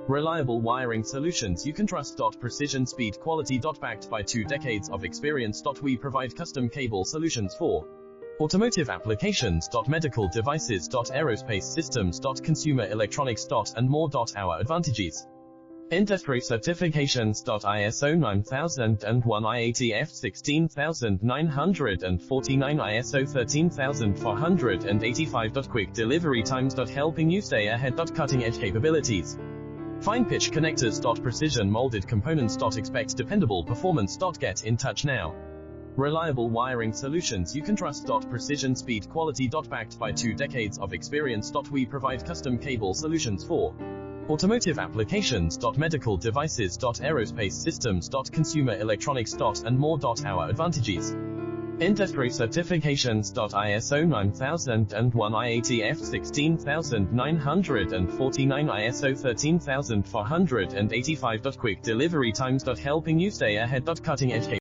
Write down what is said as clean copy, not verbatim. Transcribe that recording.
Reliable wiring solutions you can trust. Precision, speed, quality. Backed by 2 decades of experience. We provide custom cable solutions for automotive applications. Medical devices. Aerospace systems. Consumer electronics. And more. Our advantages: industry certifications. ISO 9001, IATF 16949, ISO 13485. Quick delivery times. Helping you stay ahead. Cutting edge capabilities: fine pitch connectors. Precision molded components. Expect dependable performance. Get in touch now. Reliable wiring solutions you can trust. Precision, speed, quality. Backed by 2 decades of experience. We provide custom cable solutions for automotive applications. Medical devices. Aerospace systems. Consumer electronics. And more. Our advantages: industry certifications. ISO 9001, IATF 16949, ISO 13485. Quick delivery times. Helping you stay ahead. Cutting edge capabilities.